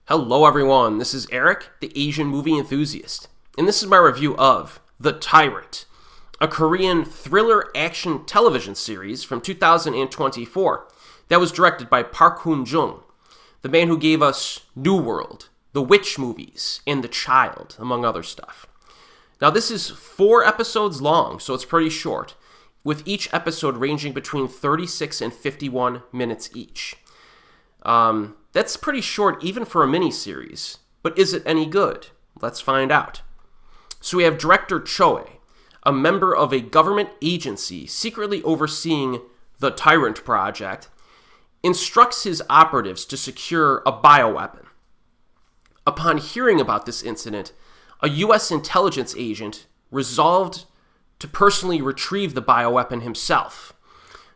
Hello everyone, this is Erik, the Asian movie enthusiast, and this is my review of The Tyrant, a Korean thriller action television series from 2024 that was directed by Park Hoon-jung, the man who gave us New World, the Witch movies, and The Child, among other stuff. Now this is 4 episodes long, so it's pretty short, with each episode ranging between 36 and 51 minutes each. That's pretty short even for a miniseries, but is it any good? Let's find out. So we have director Choe, a member of a government agency secretly overseeing the Tyrant Project, instructs his operatives to secure a bioweapon. Upon hearing about this incident, a U.S. intelligence agent resolved to personally retrieve the bioweapon himself.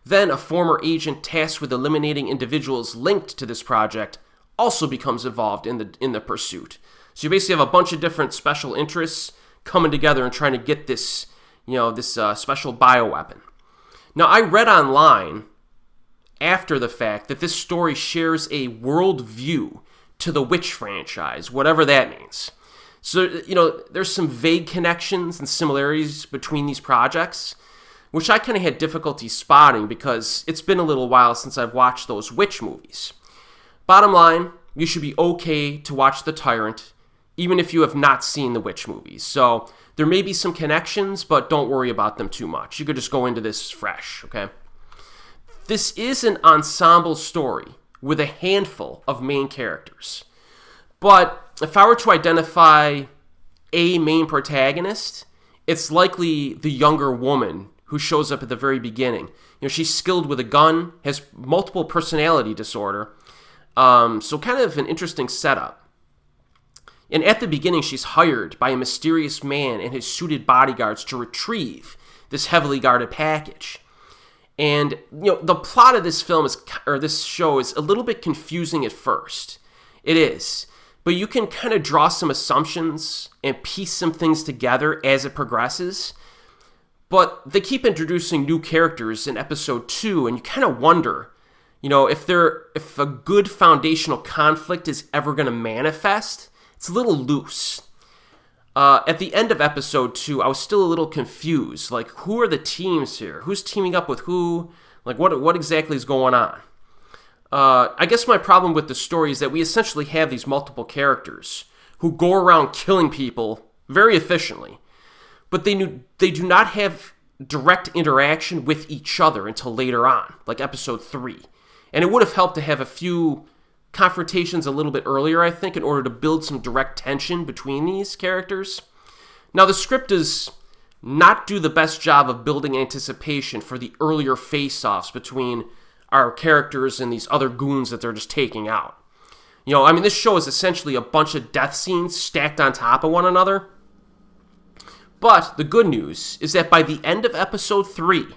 Then a former agent tasked with eliminating individuals linked to this project also becomes involved in the pursuit. So you basically have a bunch of different special interests coming together and trying to get this, special bioweapon. Now I read online after the fact that this story shares a worldview to the Witch franchise, whatever that means. So, there's some vague connections and similarities between these projects, which I kind of had difficulty spotting because it's been a little while since I've watched those Witch movies. Bottom line, you should be okay to watch The Tyrant, even if you have not seen the Witch movies. So there may be some connections, but don't worry about them too much. You could just go into this fresh, okay? This is an ensemble story with a handful of main characters. But if I were to identify a main protagonist, it's likely the younger woman who shows up at the very beginning. She's skilled with a gun, has multiple personality disorder, so kind of an interesting setup. And at the beginning, she's hired by a mysterious man and his suited bodyguards to retrieve this heavily guarded package. And, the plot of this this show is a little bit confusing at first. It is. But you can kind of draw some assumptions and piece some things together as it progresses. But they keep introducing new characters in episode 2, and you kind of wonder, if a good foundational conflict is ever going to manifest. It's a little loose. At the end of episode 2, I was still a little confused. Like, who are the teams here? Who's teaming up with who? Like, what exactly is going on? I guess my problem with the story is that we essentially have these multiple characters who go around killing people very efficiently. But they do not have direct interaction with each other until later on, like episode 3. And it would have helped to have a few confrontations a little bit earlier, I think, in order to build some direct tension between these characters. Now, the script does not do the best job of building anticipation for the earlier face-offs between our characters and these other goons that they're just taking out. This show is essentially a bunch of death scenes stacked on top of one another. But the good news is that by the end of episode 3,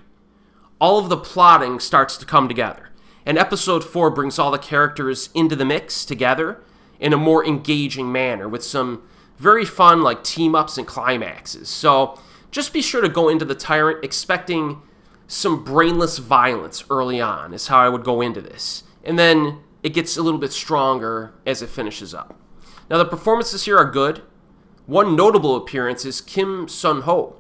all of the plotting starts to come together. And episode 4 brings all the characters into the mix together in a more engaging manner with some very fun team-ups and climaxes. So just be sure to go into The Tyrant expecting some brainless violence early on is how I would go into this. And then it gets a little bit stronger as it finishes up. Now the performances here are good. One notable appearance is Seon-ho,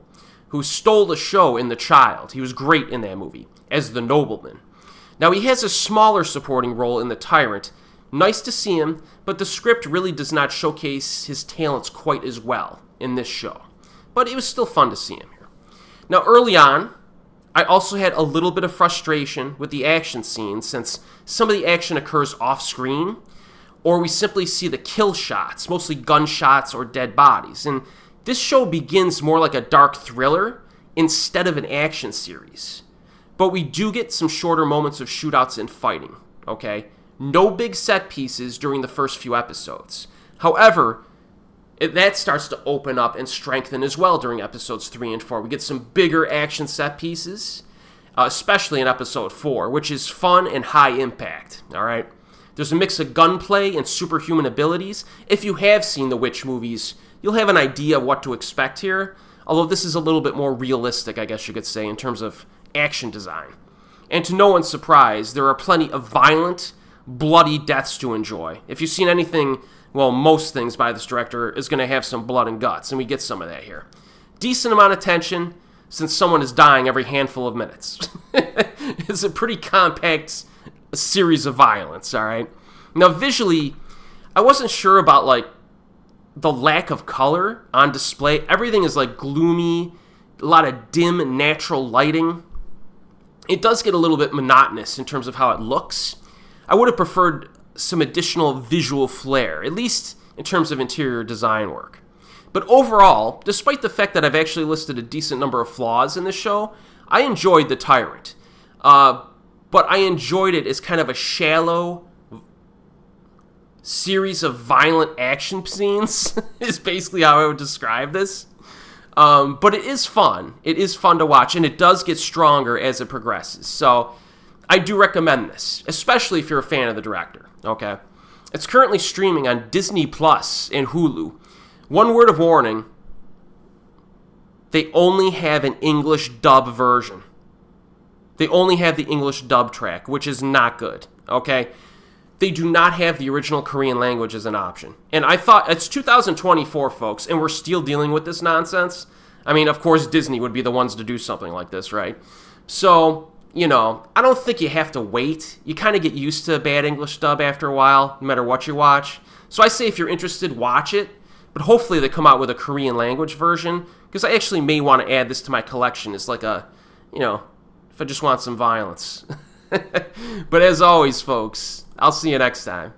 who stole the show in The Child. He was great in that movie as the nobleman. Now he has a smaller supporting role in The Tyrant. Nice to see him, but the script really does not showcase his talents quite as well in this show. But it was still fun to see him here. Now early on, I also had a little bit of frustration with the action scenes since some of the action occurs off screen, or we simply see the kill shots, mostly gunshots or dead bodies. And this show begins more like a dark thriller instead of an action series. But we do get some shorter moments of shootouts and fighting, okay? No big set pieces during the first few episodes. However, that starts to open up and strengthen as well during episodes 3 and 4. We get some bigger action set pieces, especially in episode 4, which is fun and high impact, all right? There's a mix of gunplay and superhuman abilities. If you have seen the Witch movies, you'll have an idea of what to expect here, although this is a little bit more realistic, I guess you could say, in terms of action design. And to no one's surprise, there are plenty of violent, bloody deaths to enjoy. If you've seen anything, well, most things by this director is going to have some blood and guts, and we get some of that here. Decent amount of tension, since someone is dying every handful of minutes. It's a pretty compact series of violence, all right? Now, visually, I wasn't sure about, like, the lack of color on display. Everything is, like, gloomy, a lot of dim, natural lighting. It does get a little bit monotonous in terms of how it looks. I would have preferred some additional visual flair, at least in terms of interior design work. But overall, despite the fact that I've actually listed a decent number of flaws in this show, I enjoyed The Tyrant. But I enjoyed it as kind of a shallow series of violent action scenes, is basically how I would describe this. But it is fun. It is fun to watch, and it does get stronger as it progresses. So I do recommend this, especially if you're a fan of the director, okay? It's currently streaming on Disney Plus and Hulu. One word of warning, they only have an English dub version. They only have the English dub track, which is not good, okay? They do not have the original Korean language as an option. And I thought, it's 2024, folks, and we're still dealing with this nonsense. I mean, of course, Disney would be the ones to do something like this, right? So, you know, I don't think you have to wait. You kind of get used to a bad English dub after a while, no matter what you watch. So I say if you're interested, watch it. But hopefully they come out with a Korean language version, because I actually may want to add this to my collection as like a, you know, if I just want some violence. But as always, folks, I'll see you next time.